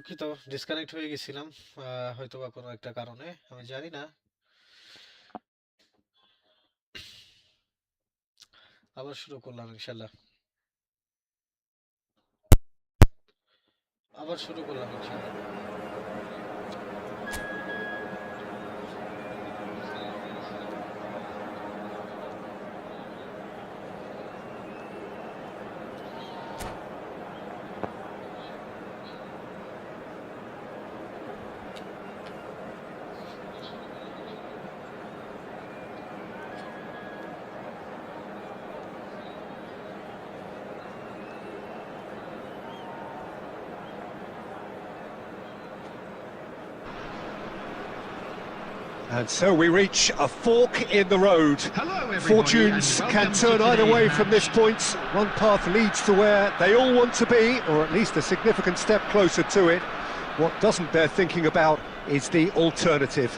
দুঃখিত, ডিসকানেক্ট হয়ে গেছিলাম হয়তোবা কোনো একটা কারণে, আমি জানি না। আবার শুরু করলাম ইনশাল্লাহ। And so we reach a fork in the road. Fortunes can turn either way from this point. One path leads to where they all want to be, or at least a significant step closer to it. What doesn't bear thinking about is the alternative.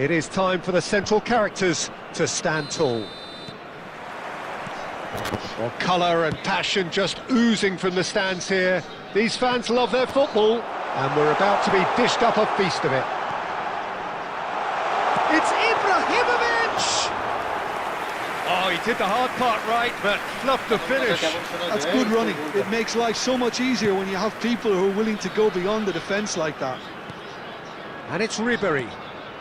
It is time for the central characters to stand tall. Well, colour and passion just oozing from the stands here. These fans love their football, and we're about to be dished up a feast of it. It's Ibrahimovic! Oh, he did the hard part right, but fluffed the finish. That's good running. It makes life so much easier when you have people who are willing to go beyond the defence like that. And it's Ribéry.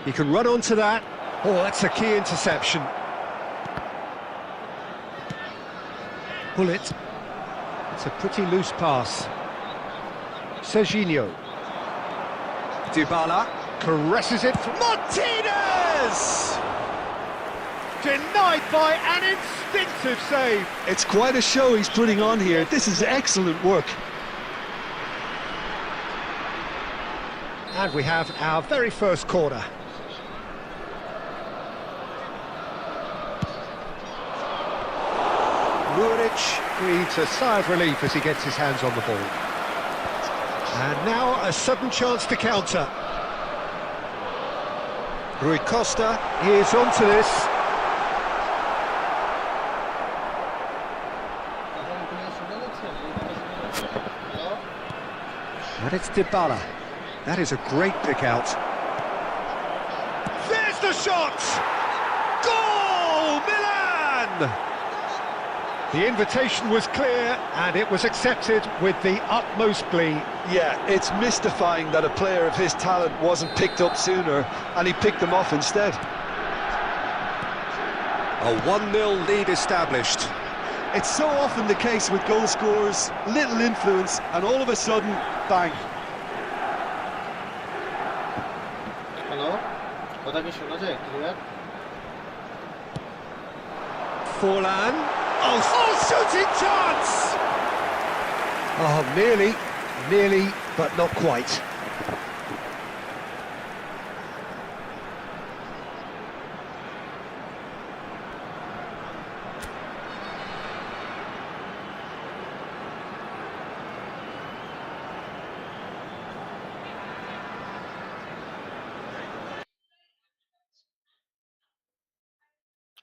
He can run onto that. Oh, that's a key interception. Pull it. It's a pretty loose pass. Serginho. Dybala caresses it. Martinez! Denied by an instinctive save. It's quite a show he's putting on here. This is excellent work. And we have our very first corner. Muric breathes a sigh of relief as he gets his hands on the ball. And now a sudden chance to counter. Rui Costa is onto this. And it's Dybala. That is a great pick out. There's the shot! Goal! Milan! The invitation was clear and it was accepted with the utmost glee. Yeah, it's mystifying that a player of his talent wasn't picked up sooner, and he picked them off instead. A 1-0 lead established. It's so often the case with goal scorers, little influence, and all of a sudden, bang. Hello? কথা কি শোনা যায় clear? Forlan. Oh, shooting chance! Oh, nearly, but not quite.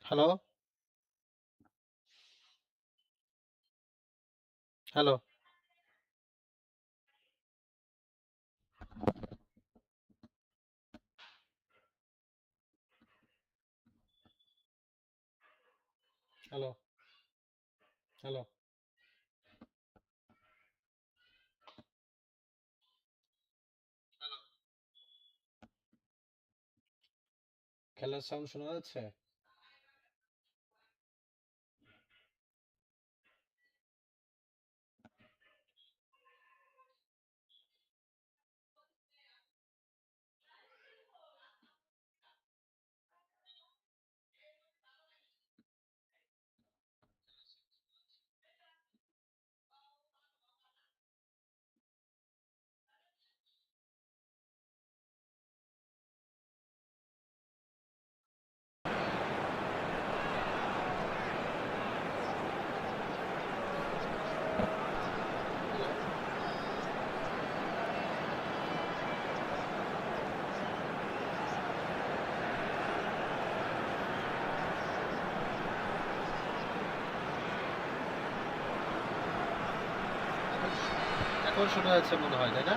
Hello? Hello? Hello? Hello? খেলার sound শোনা যাচ্ছে? এখন শোনা যাচ্ছে মনে হয়, তাই না?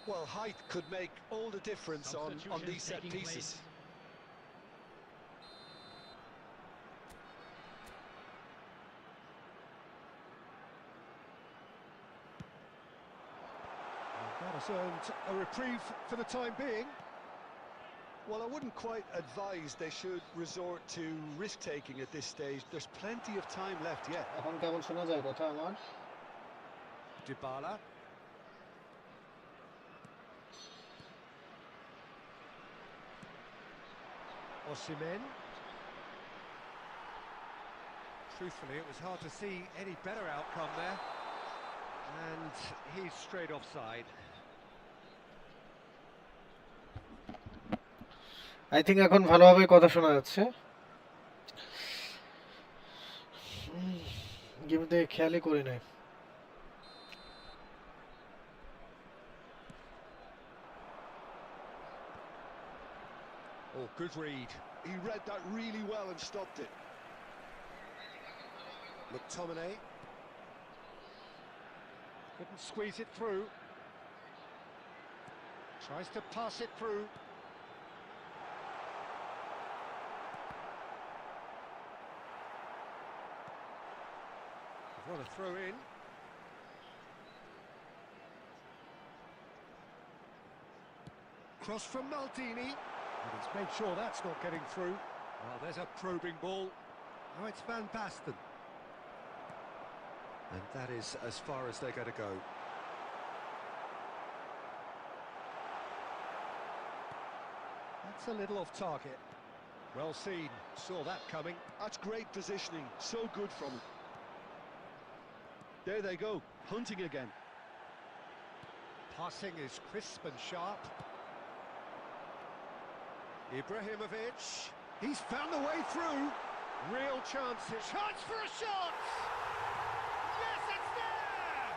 Well, height could make all the difference on these set pieces. That has earned a reprieve for the time being. Well, I wouldn't quite advise they should resort to risk-taking at this stage. There's plenty of time left yet. এখন কেমন শোনা যায় কথা আমার? Dybala. Osimhen. Truthfully, it was hard to see any better outcome there. And he's straight offside. I think এখন ভালোভাবে কথা শোনা যাচ্ছে। গেমতে খেয়ালই করি নাই। Oh, good read. He read that really well and stopped it. McTominay. Couldn't squeeze it through. Tries to pass it through. What a throw in. Cross from Maldini. And he's made sure that's not getting through. Well, there's a probing ball. Now it's Van Basten. And that is as far as they're going to go. That's a little off target. Well seen. Saw that coming. That's great positioning. So good from him. There they go. Hunting again. Passing is crisp and sharp. Ibrahimovic. He's found a way through. Real chances. Chance for a shot! Yes, it's there!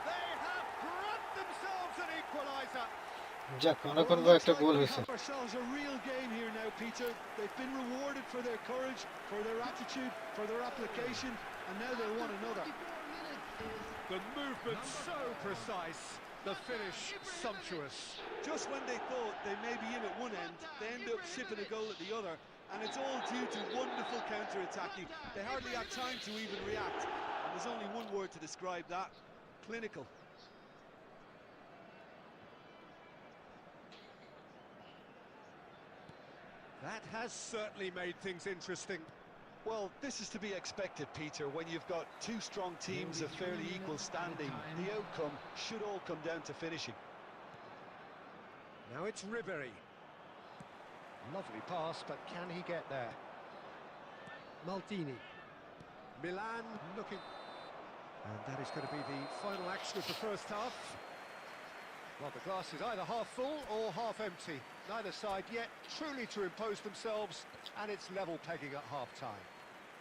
They have brought themselves an equaliser. যাক, অনেকক্ষণ পর একটা গোল হয়েছে। Ourselves a real game here now, Peter. They've been rewarded for their courage, for their attitude, for their application, and now they want another. The movement so precise, the finish sumptuous. Just when they thought they may be in at one end, they end up shipping a goal at the other, and it's all due to wonderful counter-attacking. They hardly had time to even react, and there's only one word to describe that: clinical. That has certainly made things interesting. Well, this is to be expected, Peter, when you've got two strong teams of fairly equal standing. The outcome should all come down to finishing. Now it's Ribery. Lovely pass, but can he get there? Maldini. Milan looking... And that is going to be the final action of the first half. Well, the glass is either half full or half empty. Neither side yet truly to impose themselves, and it's level pegging at half-time.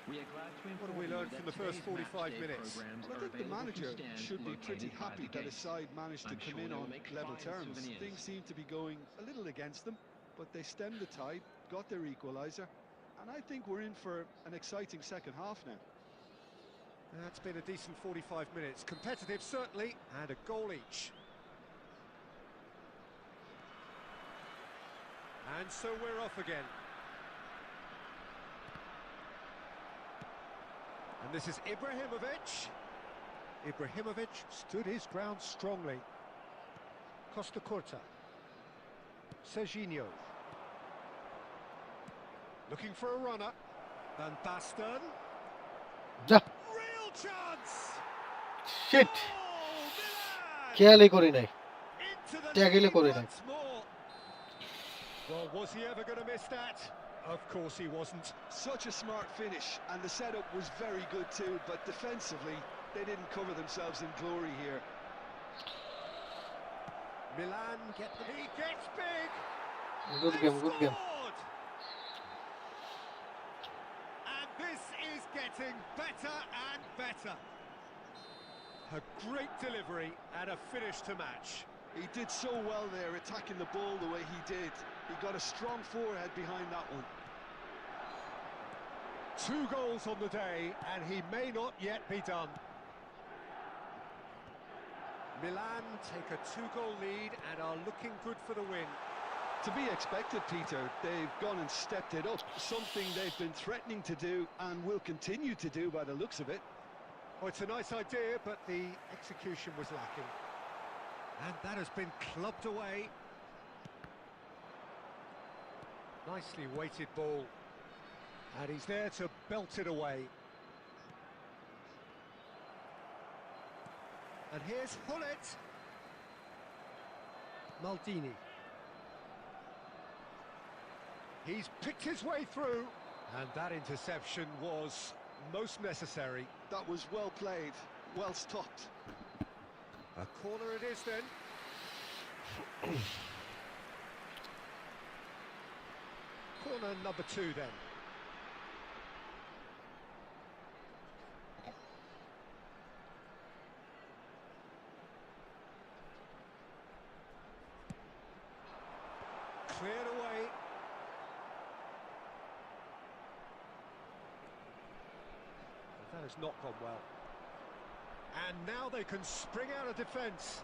What have we learned from the first 45 minutes? Well, I think the manager should be pretty happy that his side managed to come in on level terms. Things seem to be going a little against them, but they stemmed the tide, got their equaliser, and I think we're in for an exciting second half now. That's been a decent 45 minutes. Competitive, certainly, and a goal each. And so we're off again. And this is Ibrahimovic. Ibrahimovic stood his ground strongly. Costa Curta. Serginho. Looking for a runner. Van Basten. Real chance! Shit! Oh, Milan! খেয়ালই করি নাই। Into the ট্যাকেলই lead করি নাই। once more. Well, was he ever going to miss that? Of course he wasn't. Such a smart finish, and the setup was very good too, but defensively, they didn't cover themselves in glory here. Milan he gets big. Good game, good game. Scored! And this is getting better and better. A great delivery and a finish to match. He did so well there, attacking the ball the way he did. He got a strong forehead behind that one. 2 goals on the day, and he may not yet be done. Milan take a 2-goal lead and are looking good for the win. To be expected, Peter. They've gone and stepped it up, something they've been threatening to do and will continue to do by the looks of it. Oh, it's a nice idea, but the execution was lacking. And that has been clubbed away. Nicely weighted ball. And he's there to belt it away. And here's Hullet. Maldini. He's picked his way through. And that interception was most necessary. That was well played, well stopped. A corner it is then. Corner number 2 then. Cleared away. That has not gone well. And now they can spring out of defence.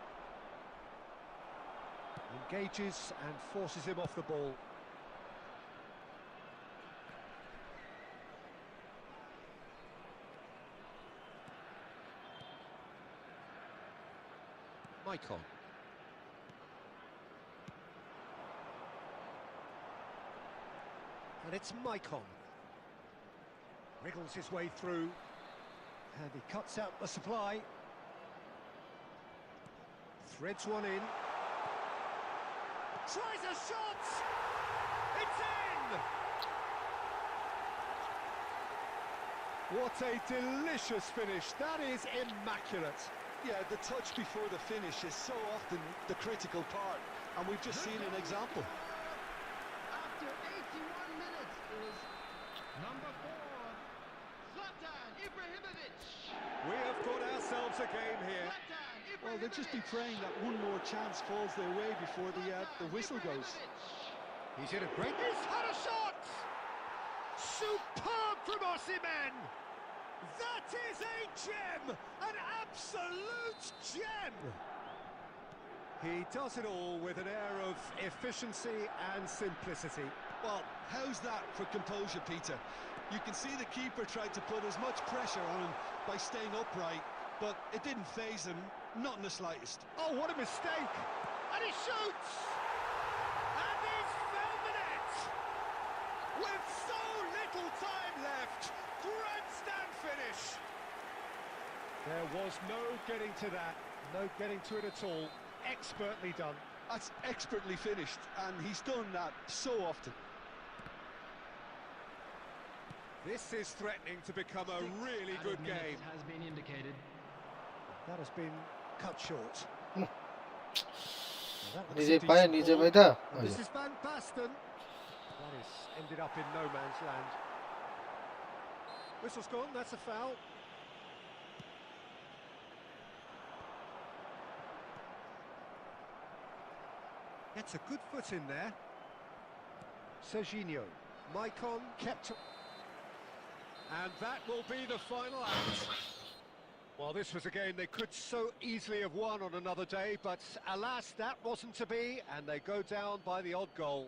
Engages and forces him off the ball. Maicon. And it's Maicon. Wriggles his way through. And he cuts out the supply. Threads one in. Tries a shot! It's in! What a delicious finish. That is immaculate. Yeah, the touch before the finish is so often the critical part, and we've just seen an example. After 81 minutes is number 4, Zlatan Ibrahimovic. We have got ourselves a game here. Well, they'll just be praying that one more chance falls their way before the whistle goes. He's in a great... He's had a shot! Superb from Osimhen! That is a gem! An absolute gem! He does it all with an air of efficiency and simplicity. Well, how's that for composure, Peter? You can see the keeper tried to put as much pressure on him by staying upright, but it didn't faze him, not in the slightest. Oh, what a mistake! And he shoots! And he's found the net! With so little time left, grandstand finish! There was no getting to that, no getting to it at all. Expertly done. That's expertly finished, and he's done that so often. This is threatening to become a really good game. Has been indicated. That has been cut short. নিজে পায়ে নিজে বাইটা This is Van Basten. That is ended up in no man's land. Whistle's gone, that's a foul. Gets a good foot in there. Serginho. Maicon kept... And that will be the final act. Well, this was a game they could so easily have won on another day, but alas, that wasn't to be, and they go down by the odd goal.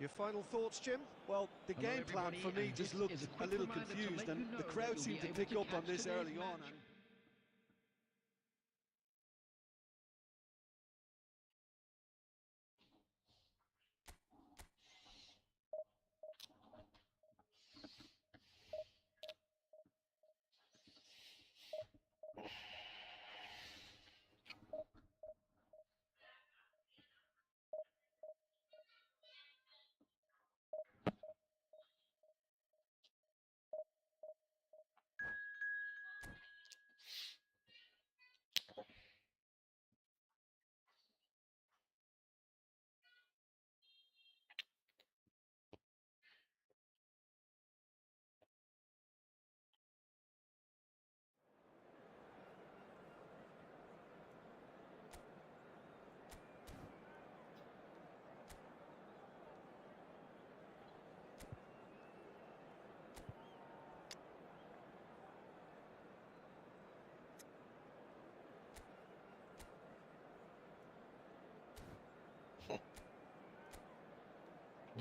Your final thoughts, Jim? Well, the game plan for me just looked a little confused, and the crowd seemed to pick up on this early on.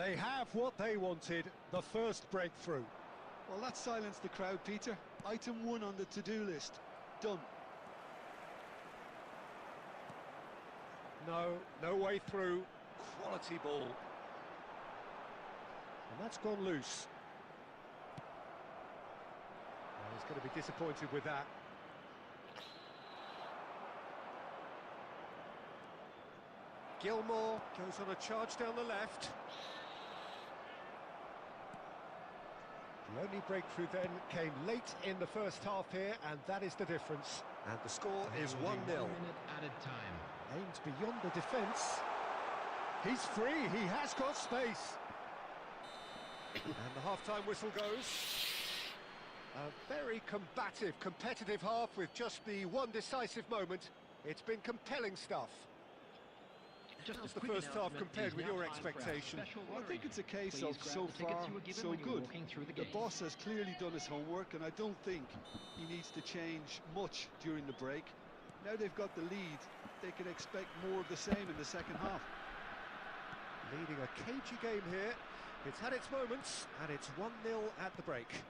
They have what they wanted, the first breakthrough. Well, that silenced the crowd, Peter. Item 1 on the to-do list. Done. No way through. Quality ball. And that's gone loose. Well, he's going to be disappointed with that. Gilmore goes on a charge down the left. The only breakthrough then came late in the first half here, and that is the difference. And the score is 1-0. 1 minute added time. Aimed beyond the defence. He's free, he has got space. And the half-time whistle goes. A very combative, competitive half with just the one decisive moment. It's been compelling stuff. How's the first half compared with your expectation? Well, I think it's a case of so far, so good. The boss has clearly done his homework, and I don't think he needs to change much during the break. Now they've got the lead, they can expect more of the same in the second half. Leading a cagey game here. It's had its moments, and it's 1-0 at the break.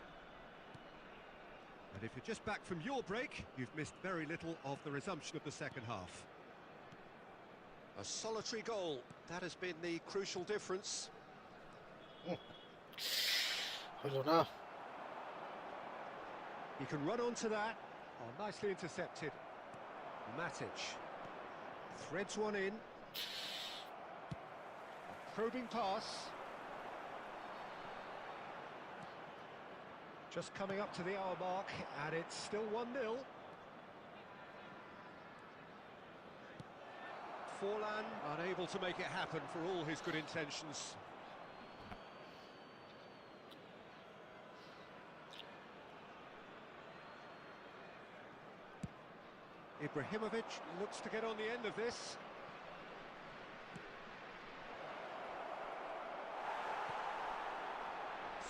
And if you're just back from your break, you've missed very little of the resumption of the second half. A solitary goal, that has been the crucial difference. হলো না। He can run onto that. Oh, nicely intercepted. Matic threads one in. Probing pass. Just coming up to the hour mark, and it's still 1-0. Forlan unable to make it happen for all his good intentions. Ibrahimovic looks to get on the end of this.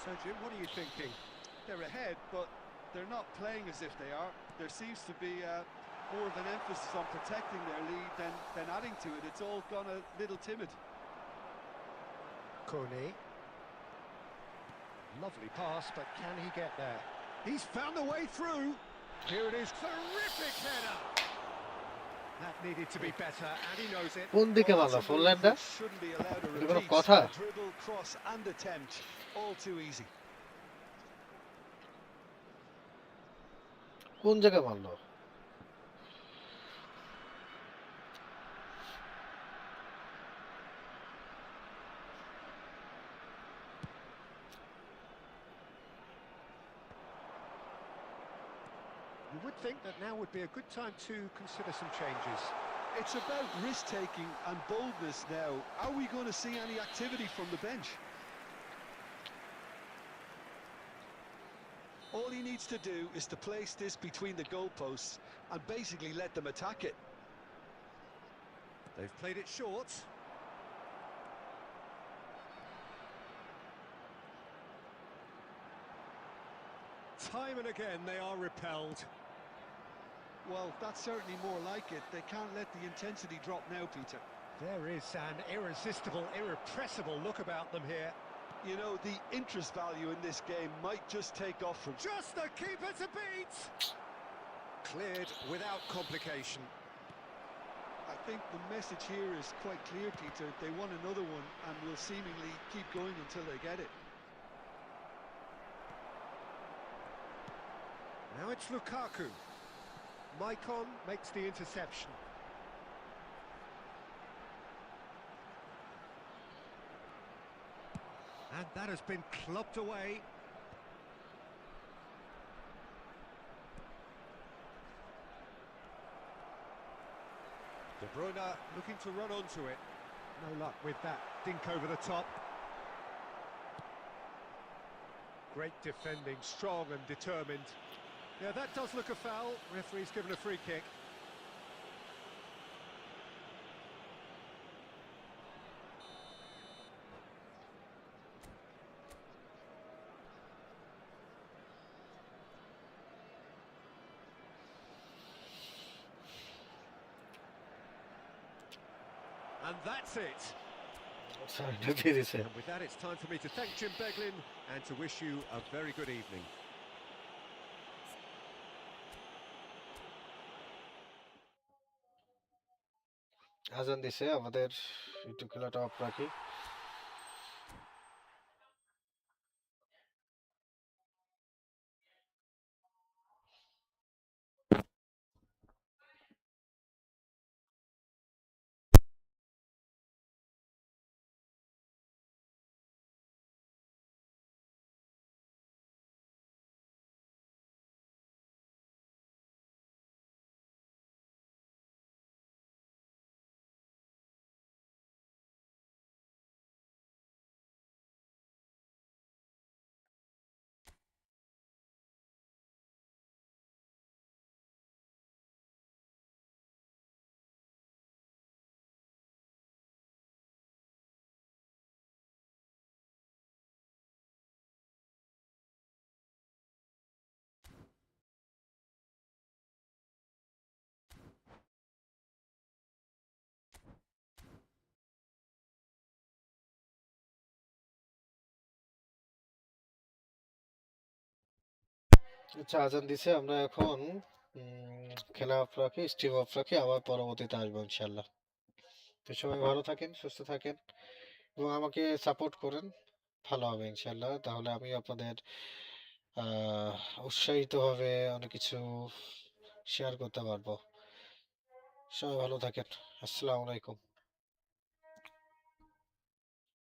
So Jim, what are you thinking? They're ahead, but they're not playing as if they are. There seems to be more of an emphasis on protecting their lead than adding to it. It's all gone a little timid. Kone. Lovely pass, but can he get there? He's found a way through. Here it is. Terrific header. That needed to be better, and he knows it. কোন দিকে মারলো ফোরল্যান্ডটা? Shouldn't be allowed a এটা কোনো repeat. কথা? Dribble, cross and attempt. All too easy. কোন জায়গায় মারলো? You would think that now would be a good time to consider some changes. It's about risk-taking and boldness now. Are we going to see any activity from the bench? All he needs to do is to place this between the goalposts and basically let them attack it. They've played it short. Time and again they are repelled. Well, that's certainly more like it. They can't let the intensity drop now, Peter. There is an irresistible, irrepressible look about them here. You know, the interest value in this game might just take off from... Just the keeper to beat! Cleared without complication. I think the message here is quite clear, Peter. They want another one and will seemingly keep going until they get it. Now it's Lukaku. Maicon makes the interception. And that has been clubbed away. De Bruyne looking to run onto it. No luck with that dink over the top. Great defending, strong and determined. Yeah, that does look a foul. Referee's given a free kick. And that's it. Surrender দিয়ে দিছে। And with that, it's time for me to thank Jim Beglin and to wish you a very good evening. আজান দিছে, আমাদের একটু খেলাটা of রাখি। আচ্ছা, আজান দিছে, আমরা এখন খেলা অফ রাখি, স্ট্রিম অফ রাখি, আবার পরবর্তীতে আসবো ইনশাল্লাহ। তো সবাই ভালো থাকেন, সুস্থ থাকেন এবং আমাকে সাপোর্ট করেন, ভালো হবে ইনশাল্লাহ। তাহলে আমি আপনাদের উৎসাহিতভাবে অনেক কিছু শেয়ার করতে পারবো। সবাই ভালো থাকেন। আসসালামু আলাইকুম।